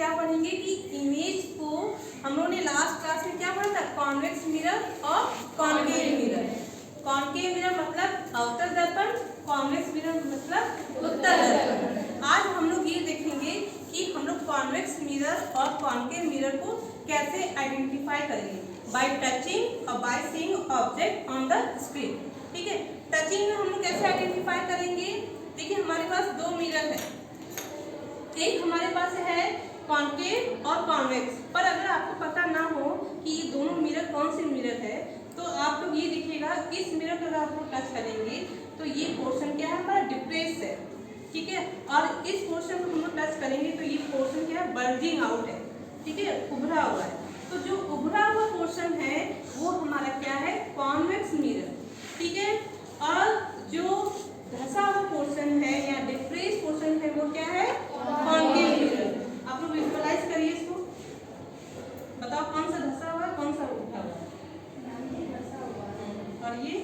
क्या पढ़ेंगे कि इमेज को हम लोगों ने लास्ट क्लास में क्या पढ़ा था, कॉन्वेक्स मिरर और कॉन्केव मिरर। कॉन्केव मिरर मतलब अवतल दर्पण, कॉन्वेक्स मिरर मतलब उत्तल दर्पण। आज हम लोग ये देखेंगे कि हम लोग कॉन्वेक्स मिरर और कॉन्केव मिरर को कैसे आइडेंटिफाई करेंगे, बाय टचिंग और by seeing object on the screen. ठीक है, टचिंग में हम लोग कैसे आइडेंटिफाई करेंगे। देखिए हमारे पास दो मिरर है, एक हमारे पास है कॉन्केव और कॉन्वेक्स, पर अगर आपको पता ना हो कि ये दोनों मिरर कौन से मिरर है तो आप लोग ये दिखेगा इस मिरर को अगर आप लोग टच करेंगे तो ये पोर्शन क्या है, हमारा डिप्रेस है। ठीक है, और इस पोर्शन को हम लोग टच करेंगे तो ये पोर्शन क्या है, बल्जिंग आउट है। ठीक है, उभरा हुआ है। तो जो उभरा हुआ पोर्शन है वो हमारा क्या है, कॉन्वेक्स मिरर। ठीक है, और जो धसा हुआ पोर्शन है या डिप्रेस पोर्शन है वो क्या है, कॉन्केव मिरर। आप लोग विजुअलाइज करिए इसको, बताओ कौन सा धसा हुआ है, कौन सा उठा हुआ है। और ये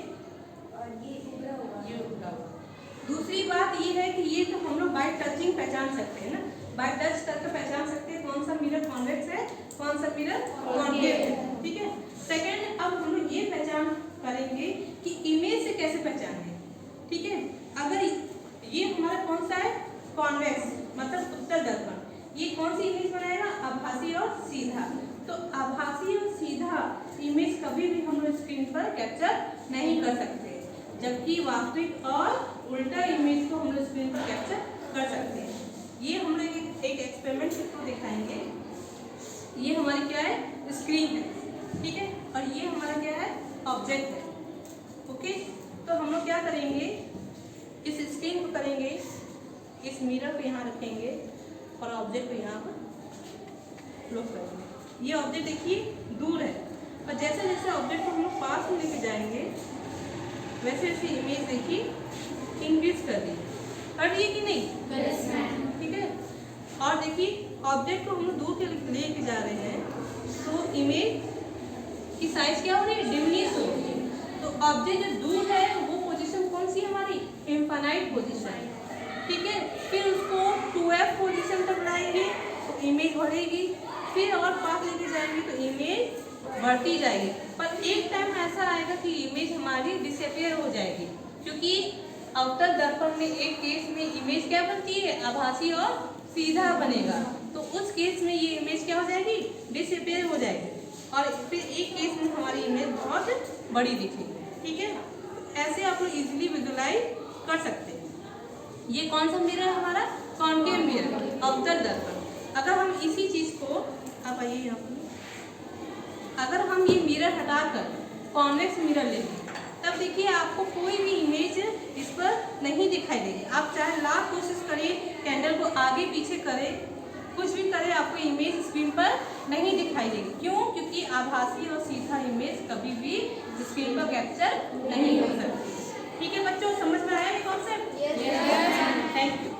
उठा हुआ। दूसरी बात ये है कि ये तो हम लोग बाय टचिंग पहचान सकते हैं ना, बाय टच करके पहचान सकते हैं कौन सा मिरर कॉन्वेक्स है, कौन सा मिरर कॉन्केव है। ठीक है, सेकंड अब हम लोग ये पहचान करेंगे कि इमेज से कैसे पहचानें। ठीक है, अगर ये हमारा कौन सा है, कॉन्वेक्स मतलब उत्तल दर्पण, ये कौन सी इमेज बनाएगा, आभासी और सीधा। तो आभासी और सीधा इमेज कभी भी हम लोग स्क्रीन पर कैप्चर नहीं कर सकते, जबकि वास्तविक और उल्टा इमेज को हम लोग स्क्रीन पर कैप्चर कर सकते हैं। ये हम लोग एक एक्सपेरिमेंट के थ्रू दिखाएंगे। ये हमारी क्या है, स्क्रीन है। ठीक है, और ये हमारा क्या है, ऑब्जेक्ट है। ओके, तो हम लोग क्या करेंगे, इस स्क्रीन को करेंगे, इस मिरर को यहाँ रखेंगे और ऑब्जेक्ट को यहाँ पर लोग करेंगे। ये ऑब्जेक्ट देखिए दूर है, और जैसे जैसे ऑब्जेक्ट को हम लोग पास में लेके जाएंगे वैसे वैसे इमेज देखिए इंक्रीज कर दी, कर दिए कि नहीं। ठीक है, और देखिए ऑब्जेक्ट को हम लोग दूर के लेके जा रहे हैं तो इमेज की साइज क्या हो रही है, डिमिनिश हो रही है। तो ऑब्जेक्ट जो दूर है वो पोजीशन कौन सी है हमारी, इनफाइनाइट पोजीशन। ठीक है, फिर उसको 2f पोजीशन तक लाएंगे तो इमेज बढ़ेगी, फिर और पास लेके जाएंगे तो इमेज बढ़ती जाएगी। पर एक टाइम ऐसा आएगा कि इमेज हमारी डिसअपीयर हो जाएगी, क्योंकि अवतल दर्पण में एक केस में इमेज क्या बनती है, आभासी और सीधा बनेगा। तो उस केस में ये इमेज क्या हो जाएगी, डिसअपीयर हो जाएगी, और फिर एक केस में हमारी इमेज बहुत बड़ी दिखेगी। ठीक है, ऐसे आप लोग इजीली विजुअलाइज कर सकते हैं। ये कौन सा मिरर है हमारा, कॉन्केव मिरर, अवतल दर्पण। अगर हम इसी चीज को, आप आइए यहाँ पर, अगर हम ये मिरर हटाकर कॉन्वेक्स मिरर लेंगे तब देखिए आपको कोई भी इमेज इस पर नहीं दिखाई देगी। आप चाहे लाख कोशिश करिए, कैंडल को आगे पीछे करें, कुछ भी करें, आपको इमेज स्क्रीन पर नहीं दिखाई देगी। क्यों, क्योंकि आभासी और सीधा इमेज कभी भी स्क्रीन पर कैप्चर नहीं हो सकती। ठीक है बच्चों, समझ में आया ये कॉन्सेप्ट? Thank you.